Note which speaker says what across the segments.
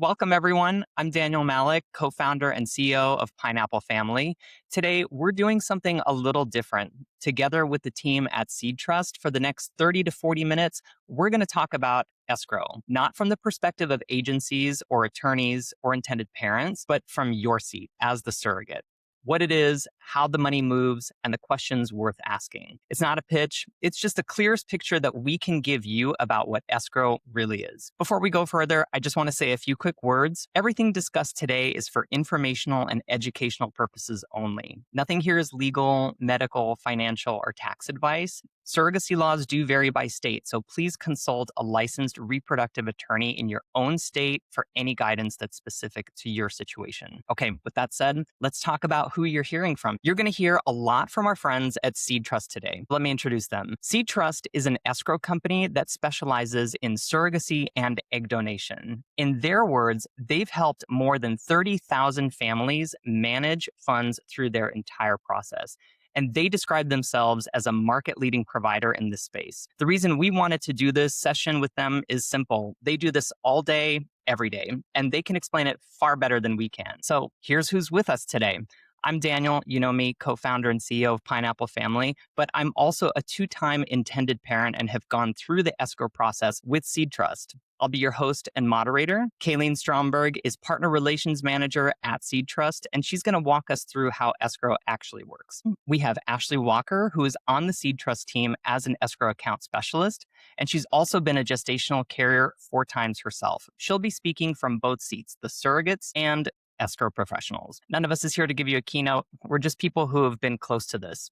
Speaker 1: Welcome, everyone. I'm Daniel Malak, co founder and CEO of Pineapple Family. Today, we're doing something a little different. Together with the team at SeedTrust, for the next 30 to 40 minutes, we're going to talk about escrow, not from the perspective of agencies or attorneys or intended parents, but from your seat as the surrogate. What it is, how the money moves, and the questions worth asking. It's not a pitch. It's just the clearest picture that we can give you about what escrow really is. Before we go further, I just want to say a few quick words. Everything discussed today is for informational and educational purposes only. Nothing here is legal, medical, financial, or tax advice. Surrogacy laws do vary by state, so please consult a licensed reproductive attorney in your own state for any guidance that's specific to your situation. Okay, with that said, let's talk about who you're hearing from. You're going to hear a lot from our friends at SeedTrust today. Let me introduce them. SeedTrust is an escrow company that specializes in surrogacy and egg donation. In their words, they've helped more than 30,000 families manage funds through their entire process. And they describe themselves as a market-leading provider in this space. The reason we wanted to do this session with them is simple. They do this all day, every day, and they can explain it far better than we can. So here's who's with us today. I'm Daniel, you know me, co-founder and CEO of Pineapple Family, but I'm also a two-time intended parent and have gone through the escrow process with SeedTrust. I'll be your host and moderator. Kayleen Stromberg is Partner Relations Manager at SeedTrust, and she's going to walk us through how escrow actually works. We have Ashley Walker, who is on the SeedTrust team as an escrow account specialist, and she's also been a gestational carrier 4 times herself. She'll be speaking from both seats, the surrogates and escrow professionals. None of us is here to give you a keynote. We're just people who have been close to this.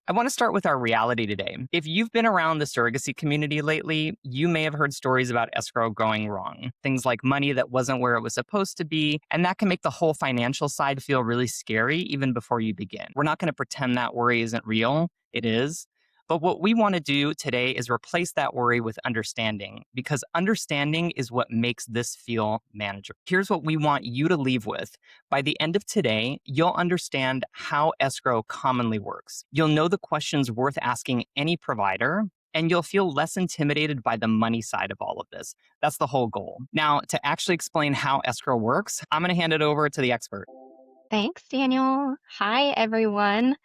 Speaker 1: I want to start with our reality today. If you've been around the surrogacy community lately, you may have heard stories about escrow going wrong. Things like money that wasn't where it was supposed to be, and that can make the whole financial side feel really scary even before you begin. We're not going to pretend that worry isn't real. It is. But what we want to do today is replace that worry with understanding, because understanding is what makes this feel manageable. Here's what we want you to leave with. By the end of today, you'll understand how escrow commonly works. You'll know the questions worth asking any provider, and you'll feel less intimidated by the money side of all of this. That's the whole goal. Now, to actually explain how escrow works, I'm going to hand it over to the expert.
Speaker 2: Thanks, Daniel. Hi, everyone.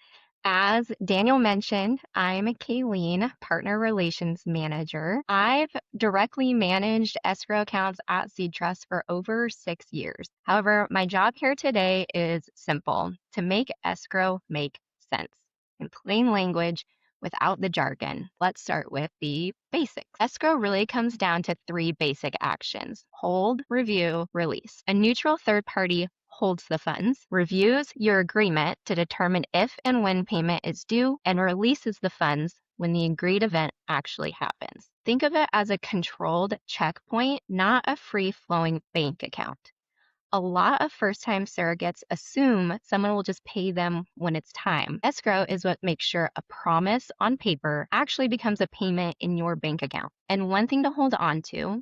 Speaker 2: As Daniel mentioned, I'm Kayleen, Partner Relations Manager. I've directly managed escrow accounts at SeedTrust for over 6 years. However, my job here today is simple: to make escrow make sense in plain language without the jargon. Let's start with the basics. Escrow really comes down to 3 basic actions: hold, review, release. A neutral third party holds the funds, reviews your agreement to determine if and when payment is due, and releases the funds when the agreed event actually happens. Think of it as a controlled checkpoint, not a free-flowing bank account. A lot of first-time surrogates assume someone will just pay them when it's time. Escrow is what makes sure a promise on paper actually becomes a payment in your bank account. And one thing to hold on to: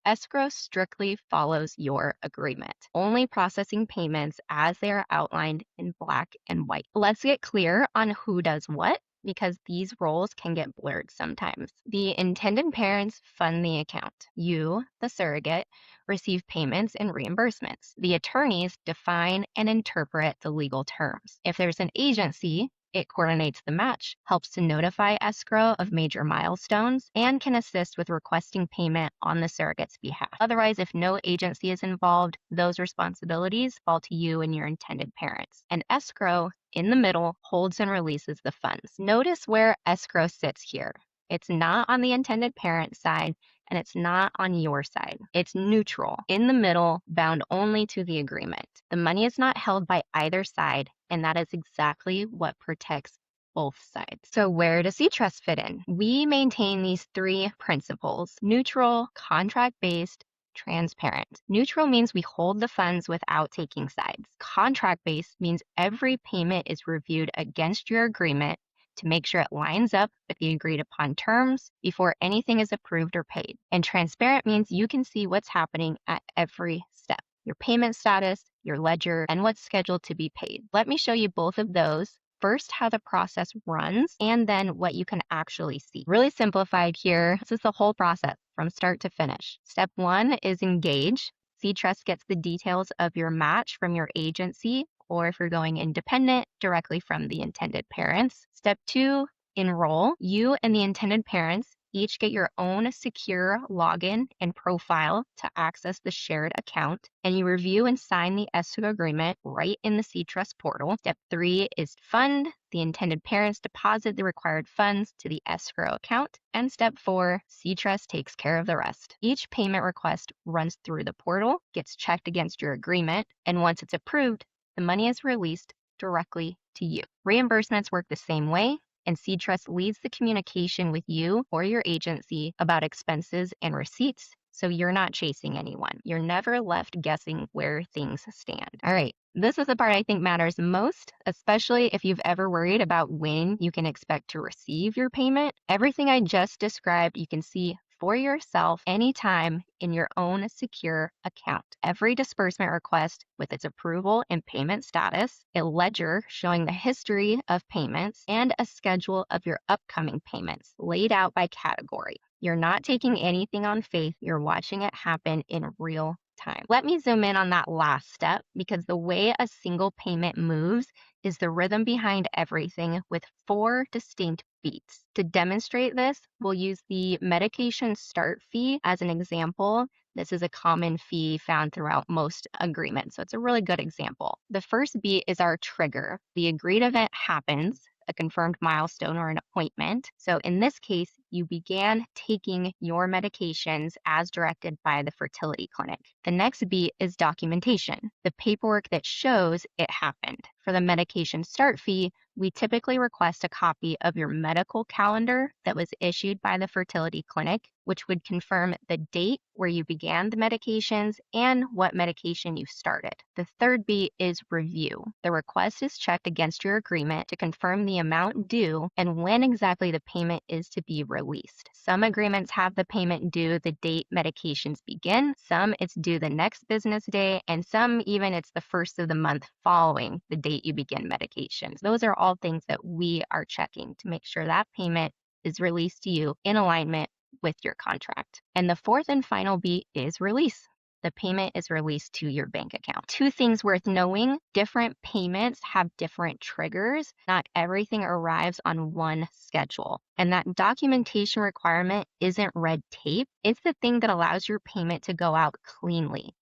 Speaker 2: escrow strictly follows your agreement, only processing payments as they are outlined in black and white. Let's get clear on who does what, because these roles can get blurred sometimes. The intended parents fund the account. You, the surrogate, receive payments and reimbursements. The attorneys define and interpret the legal terms. If there's an agency, it coordinates the match, helps to notify escrow of major milestones, and can assist with requesting payment on the surrogate's behalf. Otherwise, if no agency is involved, those responsibilities fall to you and your intended parents. And escrow, in the middle, holds and releases the funds. Notice where escrow sits here. It's not on the intended parent side, and it's not on your side. It's neutral, in the middle, bound only to the agreement. The money is not held by either side, and that is exactly what protects both sides. So where does SeedTrust fit in? We maintain these 3 principles: neutral, contract-based, transparent. Neutral means we hold the funds without taking sides. Contract-based means every payment is reviewed against your agreement to make sure it lines up with the agreed upon terms before anything is approved or paid. And transparent means you can see what's happening at every step: your payment status, your ledger, and what's scheduled to be paid. Let me show you both of those. First, how the process runs, and then what you can actually see. Really simplified here, this is the whole process from start to finish. Step 1 is engage. SeedTrust gets the details of your match from your agency, or if you're going independent, directly from the intended parents. Step 2, enroll. You and the intended parents each get your own secure login and profile to access the shared account, and you review and sign the escrow agreement right in the SeedTrust portal. Step 3 is fund. The intended parents deposit the required funds to the escrow account. And step 4, SeedTrust takes care of the rest. Each payment request runs through the portal, gets checked against your agreement, and once it's approved, the money is released directly to you. Reimbursements work the same way, and SeedTrust leads the communication with you or your agency about expenses and receipts, so you're not chasing anyone. You're never left guessing where things stand. All right, this is the part I think matters most, especially if you've ever worried about when you can expect to receive your payment. Everything I just described, you can see for yourself anytime in your own secure account. Every disbursement request with its approval and payment status, a ledger showing the history of payments, and a schedule of your upcoming payments laid out by category. You're not taking anything on faith, you're watching it happen in real time. Let me zoom in on that last step, because the way a single payment moves is the rhythm behind everything with 4 distinct beats. To demonstrate this, we'll use the medication start fee as an example. This is a common fee found throughout most agreements, so it's a really good example. The first beat is our trigger. The agreed event happens, a confirmed milestone or an appointment. So in this case, you began taking your medications as directed by the fertility clinic. The next beat is documentation, the paperwork that shows it happened. For the medication start fee, we typically request a copy of your medical calendar that was issued by the fertility clinic, which would confirm the date where you began the medications and what medication you started. The third beat is review. The request is checked against your agreement to confirm the amount due and when exactly the payment is to be released. Some agreements have the payment due the date medications begin, some it's due the next business day, and some even it's the first of the month following the date you begin medications. Those are all things that we are checking to make sure that payment is released to you in alignment with your contract. And the fourth and final beat is release. The payment is released to your bank account. 2 things worth knowing: different payments have different triggers. Not everything arrives on one schedule. And that documentation requirement isn't red tape. It's the thing that allows your payment to go out cleanly.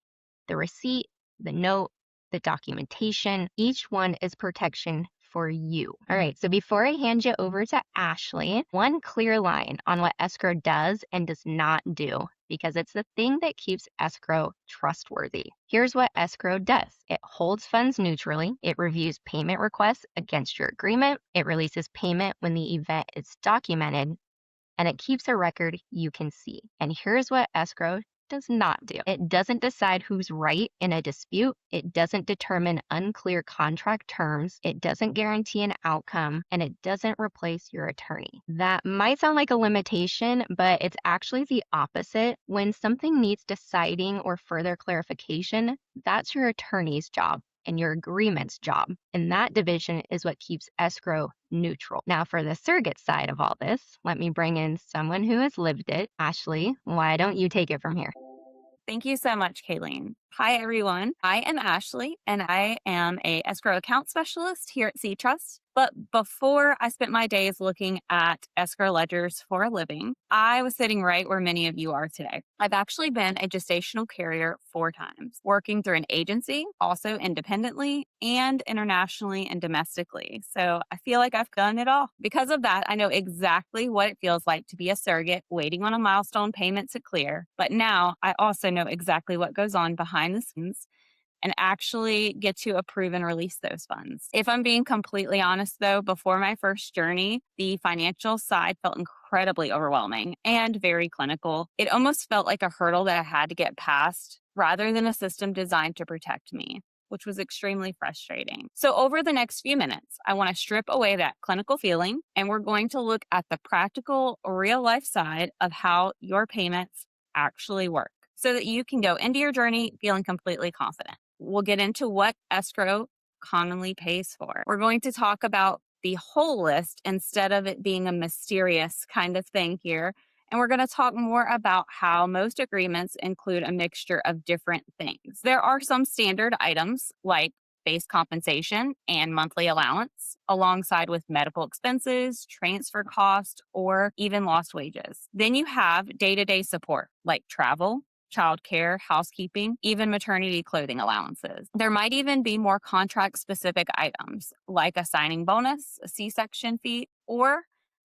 Speaker 2: The receipt, the note, the documentation, each one is protection for you. All right, so before I hand you over to Ashley, one clear line on what escrow does and does not do, because it's the thing that keeps escrow trustworthy. Here's what escrow does. It holds funds neutrally. It reviews payment requests against your agreement. It releases payment when the event is documented, and it keeps a record you can see. And here's what escrow does not do. It doesn't decide who's right in a dispute. It doesn't determine unclear contract terms. It doesn't guarantee an outcome, and it doesn't replace your attorney. That might sound like a limitation, but it's actually the opposite. When something needs deciding or further clarification, that's your attorney's job and your agreement's job. And that division is what keeps escrow neutral. Now, for the surrogate side of all this, let me bring in someone who has lived it. Ashley, why don't you take it from here?
Speaker 3: Thank you so much, Kayleen. Hi, everyone. I am Ashley, and I am a escrow account specialist here at SeedTrust. But before I spent my days looking at escrow ledgers for a living, I was sitting right where many of you are today. I've actually been a gestational carrier 4 times, working through an agency, also independently, and internationally and domestically. So I feel like I've done it all. Because of that, I know exactly what it feels like to be a surrogate waiting on a milestone payment to clear. But now I also know exactly what goes on behind the scenes and actually get to approve and release those funds. If I'm being completely honest, though, before my first journey, the financial side felt incredibly overwhelming and very clinical. It almost felt like a hurdle that I had to get past rather than a system designed to protect me, which was extremely frustrating. So over the next few minutes, I want to strip away that clinical feeling, and we're going to look at the practical, real-life side of how your payments actually work so that you can go into your journey feeling completely confident. We'll get into what escrow commonly pays for. We're going to talk about the whole list instead of it being a mysterious kind of thing here. And we're going to talk more about how most agreements include a mixture of different things. There are some standard items like base compensation and monthly allowance, alongside with medical expenses, transfer cost, or even lost wages. Then you have day-to-day support like travel, childcare, housekeeping, even maternity clothing allowances. There might even be more contract-specific items like a signing bonus, a C-section fee, or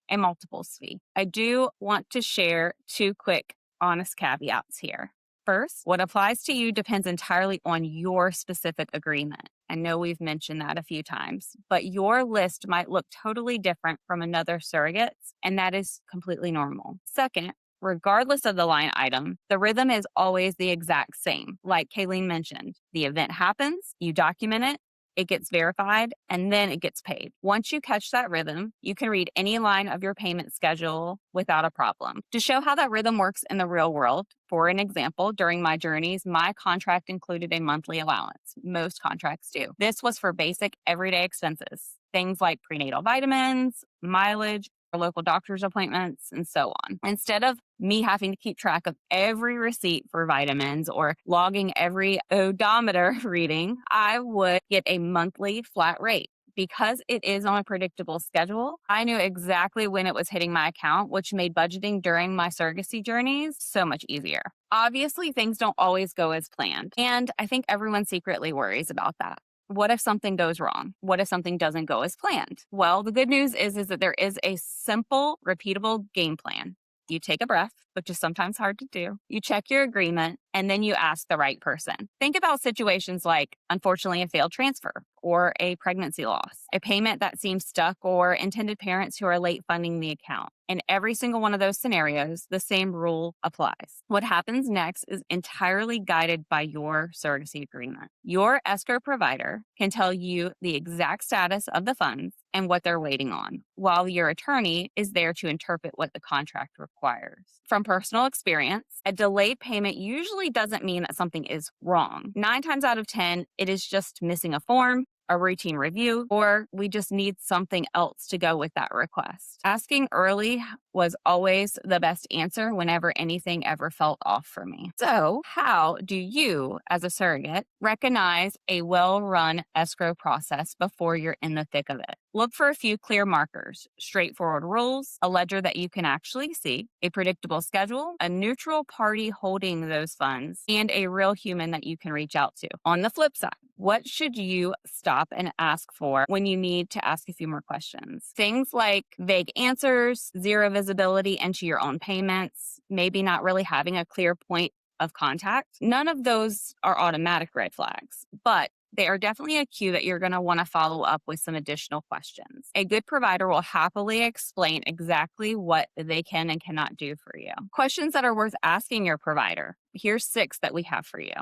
Speaker 3: a multiples fee. I do want to share two quick honest caveats here. First, what applies to you depends entirely on your specific agreement. I know we've mentioned that a few times, but your list might look totally different from another surrogate's, and that is completely normal. Second, regardless of the line item, the rhythm is always the exact same. Like Kayleen mentioned, the event happens, you document it, it gets verified, and then it gets paid. Once you catch that rhythm, you can read any line of your payment schedule without a problem. To show how that rhythm works in the real world, for an example, during my journeys, my contract included a monthly allowance. Most contracts do. This was for basic everyday expenses, things like prenatal vitamins, mileage, local doctor's appointments, and so on. Instead of me having to keep track of every receipt for vitamins or logging every odometer reading, I would get a monthly flat rate. Because it is on a predictable schedule, I knew exactly when it was hitting my account, which made budgeting during my surrogacy journeys so much easier. Obviously, things don't always go as planned, and I think everyone secretly worries about that. What if something goes wrong? What if something doesn't go as planned? Well, the good news is that there is a simple, repeatable game plan. You take a breath, which is sometimes hard to do. You check your agreement, and then you ask the right person. Think about situations like, unfortunately, a failed transfer or a pregnancy loss, a payment that seems stuck, or intended parents who are late funding the account. In every single one of those scenarios, the same rule applies. What happens next is entirely guided by your surrogacy agreement. Your escrow provider can tell you the exact status of the funds and what they're waiting on, while your attorney is there to interpret what the contract requires. From personal experience, a delayed payment usually doesn't mean that something is wrong. 9 times out of 10, it is just missing a form, a routine review, or we just need something else to go with that request. Asking early was always the best answer whenever anything ever felt off for me. So, how do you, as a surrogate, recognize a well-run escrow process before you're in the thick of it? Look for a few clear markers: straightforward rules, a ledger that you can actually see, a predictable schedule, a neutral party holding those funds, and a real human that you can reach out to. On the flip side, what should you stop and ask for when you need to ask a few more questions? Things like vague answers, zero visibility into your own payments, maybe not really having a clear point of contact. None of those are automatic red flags, but they are definitely a cue that you're going to want to follow up with some additional questions. A good provider will happily explain exactly what they can and cannot do for you. Questions that are worth asking your provider. Here's 6 that we have for you.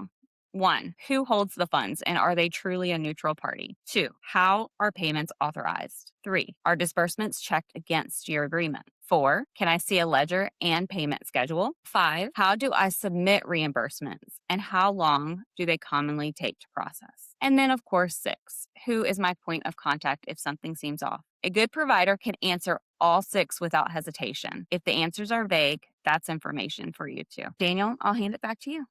Speaker 3: 1, who holds the funds, and are they truly a neutral party? 2, how are payments authorized? 3, are disbursements checked against your agreement? 4, can I see a ledger and payment schedule? 5, how do I submit reimbursements, and how long do they commonly take to process? And then, of course, 6, who is my point of contact if something seems off? A good provider can answer all 6 without hesitation. If the answers are vague, that's information for you too. Daniel, I'll hand it back to you.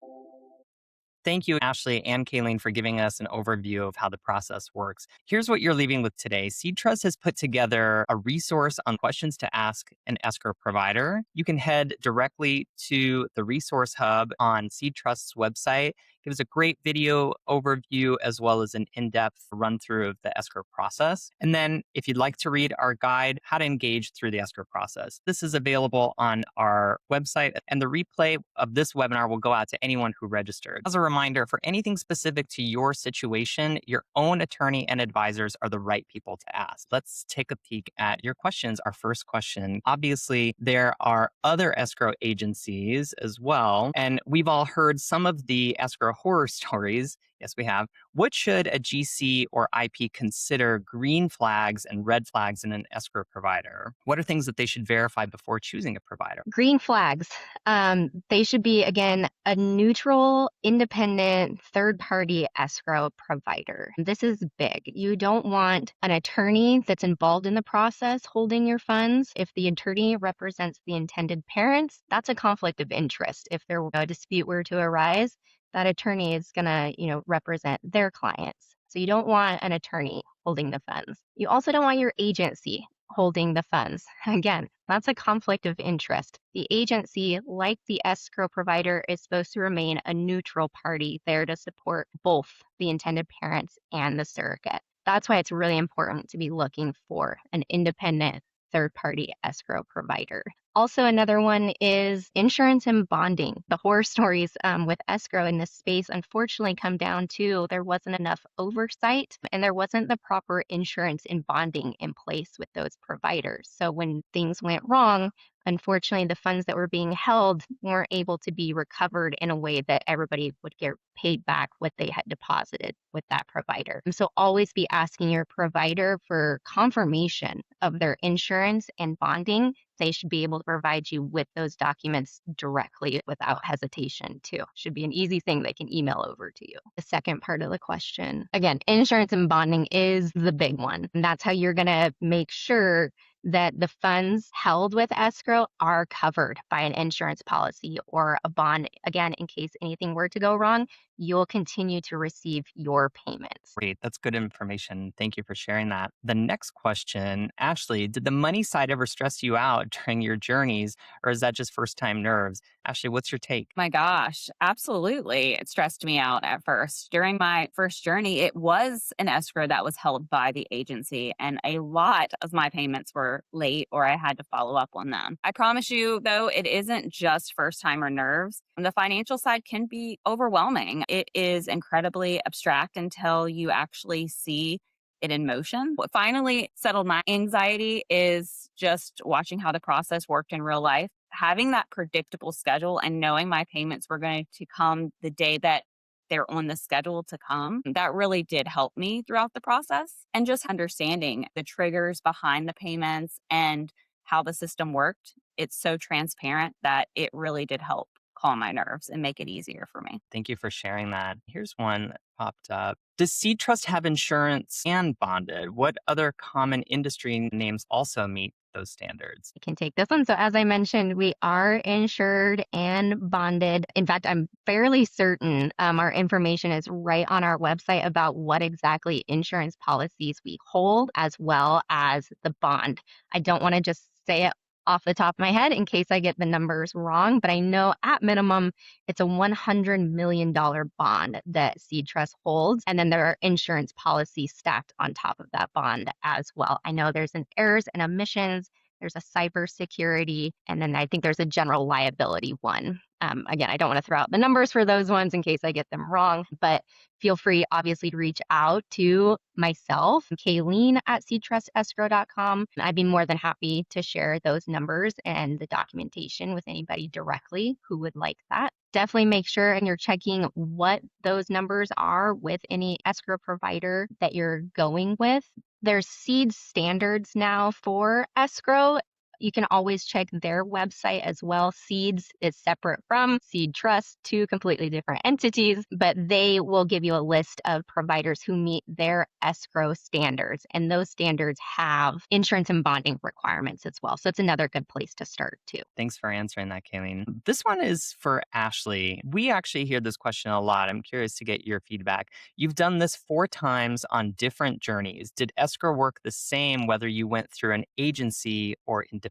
Speaker 1: Thank you, Ashley and Kayleen, for giving us an overview of how the process works. Here's what you're leaving with today. SeedTrust has put together a resource on questions to ask an escrow provider. You can head directly to the resource hub on SeedTrust's website. It gives a great video overview as well as an in-depth run through of the escrow process. And then if you'd like to read our guide, How to Engage Through the Escrow Process, this is available on our website, and the replay of this webinar will go out to anyone who registered. As a reminder, for anything specific to your situation, your own attorney and advisors are the right people to ask. Let's take a peek at your questions. Our first question: obviously, there are other escrow agencies as well, and we've all heard some of the escrow escrow horror stories. Yes, we have. What should a GC or IP consider green flags and red flags in an escrow provider? What are things that they should verify before choosing a provider?
Speaker 2: Green flags. They should be, again, a neutral, independent, third party escrow provider. This is big. You don't want an attorney that's involved in the process holding your funds. If the attorney represents the intended parents, that's a conflict of interest. If a dispute were to arise, that attorney is going to, represent their clients. So you don't want an attorney holding the funds. You also don't want your agency holding the funds. Again, that's a conflict of interest. The agency, like the escrow provider, is supposed to remain a neutral party there to support both the intended parents and the surrogate. That's why it's really important to be looking for an independent third-party escrow provider. Also, another one is insurance and bonding. The horror stories with escrow in this space unfortunately come down to there wasn't enough oversight and there wasn't the proper insurance and bonding in place with those providers. So when things went wrong, unfortunately, the funds that were being held weren't able to be recovered in a way that everybody would get paid back what they had deposited with that provider. So always be asking your provider for confirmation of their insurance and bonding. They should be able to provide you with those documents directly without hesitation, too. Should be an easy thing they can email over to you. The second part of the question, again, insurance and bonding is the big one. And that's how you're going to make sure that the funds held with escrow are covered by an insurance policy or a bond. Again, in case anything were to go wrong, you'll continue to receive your payments.
Speaker 1: Great. That's good information. Thank you for sharing that. The next question, Ashley, did the money side ever stress you out during your journeys, or is that just first time nerves? Ashley, what's your take?
Speaker 3: My gosh, absolutely. It stressed me out at first. During my first journey, it was an escrow that was held by the agency, and a lot of my payments were late or I had to follow up on them. I promise you, though, it isn't just first timer nerves. The financial side can be overwhelming. It is incredibly abstract until you actually see it in motion. What finally settled my anxiety is just watching how the process worked in real life. Having that predictable schedule and knowing my payments were going to come the day that they're on the schedule to come, that really did help me throughout the process. And just understanding the triggers behind the payments and how the system worked, it's so transparent that it really did help calm my nerves and make it easier for me.
Speaker 1: Thank you for sharing that. Here's one that popped up. Does SeedTrust have insurance and bonded? What other common industry names also meet those standards?
Speaker 2: I can take this one. So as I mentioned, we are insured and bonded. In fact, I'm fairly certain our information is right on our website about what exactly insurance policies we hold, as well as the bond. I don't want to just say it off the top of my head in case I get the numbers wrong, but I know at minimum it's a $100 million bond that SeedTrust holds. And then there are insurance policies stacked on top of that bond as well. I know there's an errors and omissions, there's a cybersecurity, and then I think there's a general liability one. Again, I don't want to throw out the numbers for those ones in case I get them wrong, but feel free, obviously, to reach out to myself, Kayleen at SeedTrustEscrow.com. I'd be more than happy to share those numbers and the documentation with anybody directly who would like that. Definitely make sure and you're checking what those numbers are with any escrow provider that you're going with. There's seed standards now for escrow. You can always check their website as well. Seeds is separate from SeedTrust, two completely different entities, but they will give you a list of providers who meet their escrow standards. And those standards have insurance and bonding requirements as well. So it's another good place to start too.
Speaker 1: Thanks for answering that, Kayleen. This one is for Ashley. We actually hear this question a lot. I'm curious to get your feedback. You've done this 4 times on different journeys. Did escrow work the same whether you went through an agency or independently?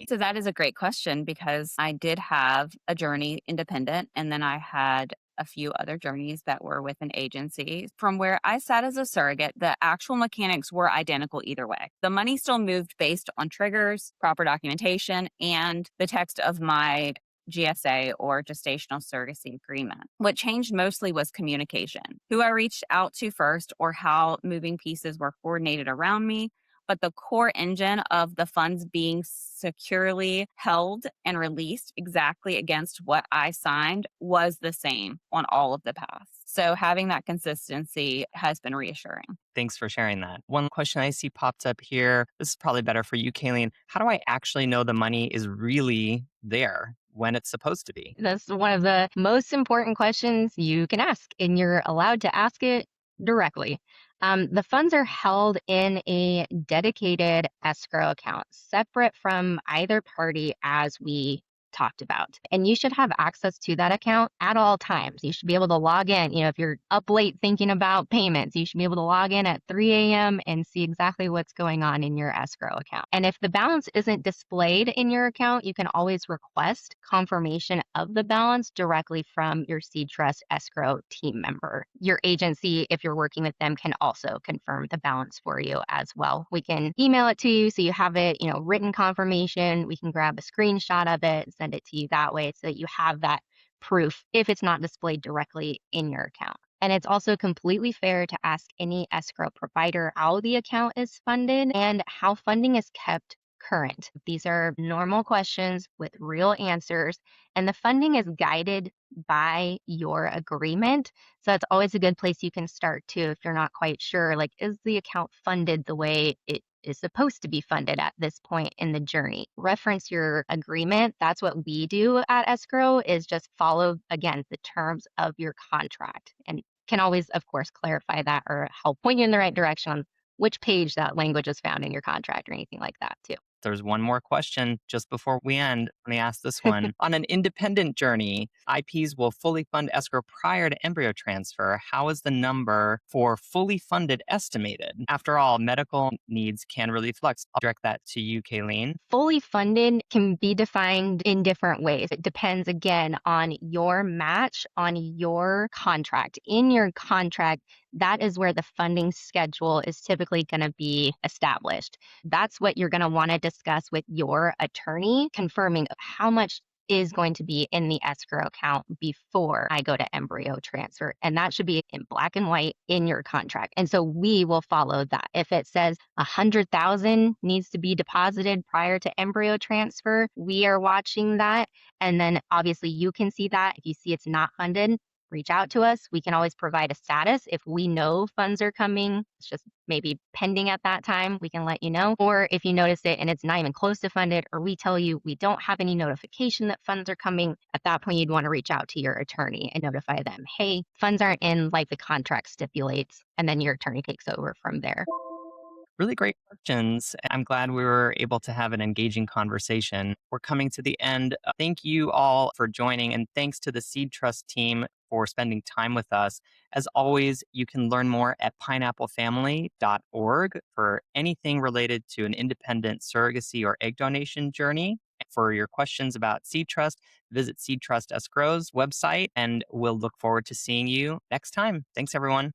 Speaker 3: So that is a great question because I did have a journey independent and then I had a few other journeys that were with an agency. From where I sat as a surrogate, the actual mechanics were identical either way. The money still moved based on triggers, proper documentation, and the text of my GSA or gestational surrogacy agreement. What changed mostly was communication, who I reached out to first or how moving pieces were coordinated around me. but the core engine of the funds being securely held and released exactly against what I signed was the same on all of the paths. So having that consistency has been reassuring.
Speaker 1: Thanks for sharing that. One question I see popped up here. This is probably better for you, Kayleen. How do I actually know the money is really there when it's supposed to be?
Speaker 2: That's one of the most important questions you can ask, and you're allowed to ask it directly. The funds are held in a dedicated escrow account, separate from either party, as we talked about. And you should have access to that account at all times. You should be able to log in. If you're up late thinking about payments, you should be able to log in at 3 a.m. and see exactly what's going on in your escrow account. And if the balance isn't displayed in your account, you can always request confirmation of the balance directly from your SeedTrust escrow team member. Your agency, if you're working with them, can also confirm the balance for you as well. We can email it to you so you have it, written confirmation. We can grab a screenshot of it, send it to you that way so that you have that proof if it's not displayed directly in your account. And it's also completely fair to ask any escrow provider how the account is funded and how funding is kept current. These are normal questions with real answers, and the funding is guided by your agreement. So that's always a good place you can start too if you're not quite sure, like, is the account funded the way it is supposed to be funded at this point in the journey? Reference your agreement. That's what we do at Escrow, is just follow, again, the terms of your contract, and can always, of course, clarify that or help point you in the right direction on which page that language is found in your contract or anything like that too.
Speaker 1: There's one more question just before we end. Let me ask this one. On an independent journey, IPs will fully fund escrow prior to embryo transfer. How is the number for fully funded estimated? After all, medical needs can really flex. I'll direct that to you, Kayleen.
Speaker 2: Fully funded can be defined in different ways. It depends, again, on your match, on your contract. In your contract, that is where the funding schedule is typically going to be established. That's what you're going to want to discuss with your attorney, confirming how much is going to be in the escrow account before I go to embryo transfer. And that should be in black and white in your contract. And so we will follow that. If it says 100,000 needs to be deposited prior to embryo transfer, we are watching that. And then obviously you can see that. If you see it's not funded, reach out to us. We can always provide a status. If we know funds are coming, it's just maybe pending at that time, we can let you know. Or if you notice it and it's not even close to funded, or we tell you we don't have any notification that funds are coming, at that point, you'd want to reach out to your attorney and notify them, hey, funds aren't in like the contract stipulates. And then your attorney takes over from there.
Speaker 1: Really great questions. I'm glad we were able to have an engaging conversation. We're coming to the end. Thank you all for joining, and thanks to the SeedTrust team for spending time with us. As always, you can learn more at pineapplefamily.org for anything related to an independent surrogacy or egg donation journey. For your questions about SeedTrust, visit SeedTrust Escrow's website, and we'll look forward to seeing you next time. Thanks, everyone.